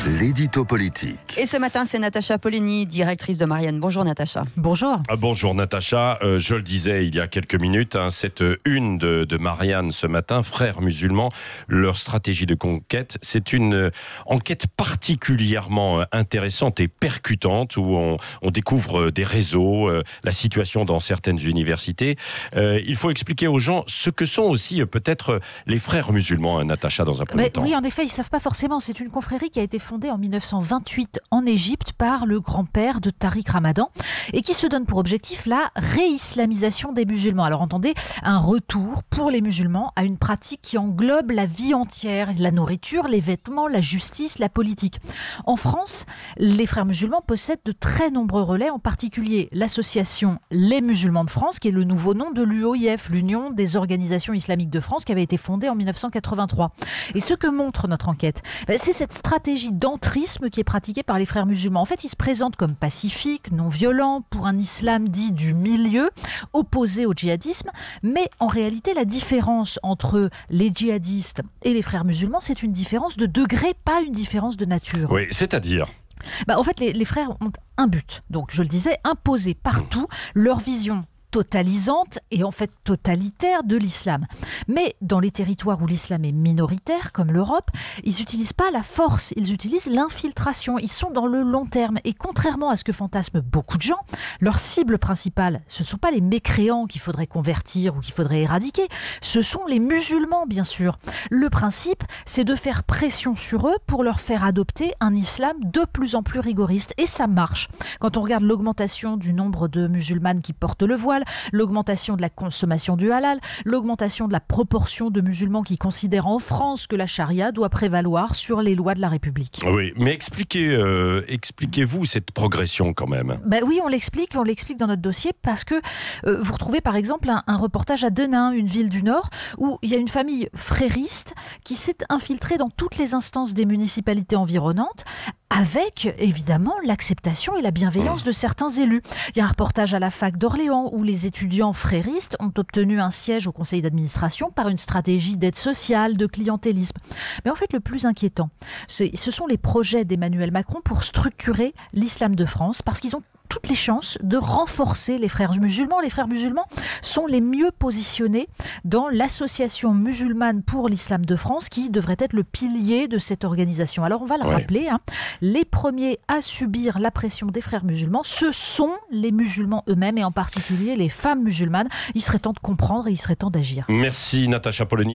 l'édito politique. Et ce matin, c'est Natacha Polony, directrice de Marianne. Bonjour Natacha. Bonjour. Bonjour Natacha, je le disais il y a quelques minutes, cette une de Marianne ce matin, frères musulmans, leur stratégie de conquête, c'est une enquête particulièrement intéressante et percutante où on découvre des réseaux, la situation dans certaines universités. Il faut expliquer aux gens ce que sont aussi peut-être les frères musulmans, Natacha, dans un premier temps. Oui, en effet, ils ne savent pas forcément. C'est une confrérie qui a été fondée en 1928 en Égypte par le grand-père de Tariq Ramadan et qui se donne pour objectif la réislamisation des musulmans. Alors entendez, un retour pour les musulmans à une pratique qui englobe la vie entière, la nourriture, les vêtements, la justice, la politique. En France, les frères musulmans possèdent de très nombreux relais, en particulier l'association Les Musulmans de France, qui est le nouveau nom de l'UOIF, l'Union des organisations islamiques de France, qui avait été fondée en 1983. Et ce que montre notre enquête, c'est cette stratégie d'entrisme qui est pratiquée par les frères musulmans. En fait, ils se présentent comme pacifiques, non violents, pour un islam dit du milieu, opposé au djihadisme. Mais en réalité, la différence entre les djihadistes et les frères musulmans, c'est une différence de degré, pas une différence de nature. Oui, c'est-à-dire en fait, les frères ont un but. Donc, je le disais, imposer partout leur vision totalisante et en fait totalitaire de l'islam. Mais dans les territoires où l'islam est minoritaire, comme l'Europe, ils n'utilisent pas la force, ils utilisent l'infiltration. Ils sont dans le long terme. Et contrairement à ce que fantasment beaucoup de gens, leur cible principale, ce ne sont pas les mécréants qu'il faudrait convertir ou qu'il faudrait éradiquer, ce sont les musulmans, bien sûr. Le principe, c'est de faire pression sur eux pour leur faire adopter un islam de plus en plus rigoriste. Et ça marche. Quand on regarde l'augmentation du nombre de musulmanes qui portent le voile, l'augmentation de la consommation du halal, l'augmentation de la proportion de musulmans qui considèrent en France que la charia doit prévaloir sur les lois de la République. Oui, mais expliquez-vous cette progression quand même. Oui, on l'explique dans notre dossier parce que vous retrouvez par exemple un reportage à Denain, une ville du Nord, où il y a une famille frériste qui s'est infiltrée dans toutes les instances des municipalités environnantes avec évidemment l'acceptation et la bienveillance de certains élus. Il y a un reportage à la fac d'Orléans où les étudiants fréristes ont obtenu un siège au conseil d'administration par une stratégie d'aide sociale, de clientélisme. Mais en fait, le plus inquiétant, ce sont les projets d'Emmanuel Macron pour structurer l'islam de France, parce qu'ils ont toutes les chances de renforcer les frères musulmans. Les frères musulmans sont les mieux positionnés dans l'association musulmane pour l'islam de France, qui devrait être le pilier de cette organisation. Alors on va le rappeler, les premiers à subir la pression des frères musulmans, ce sont les musulmans eux-mêmes et en particulier les femmes musulmanes. Il serait temps de comprendre et il serait temps d'agir. Merci Natacha Polony.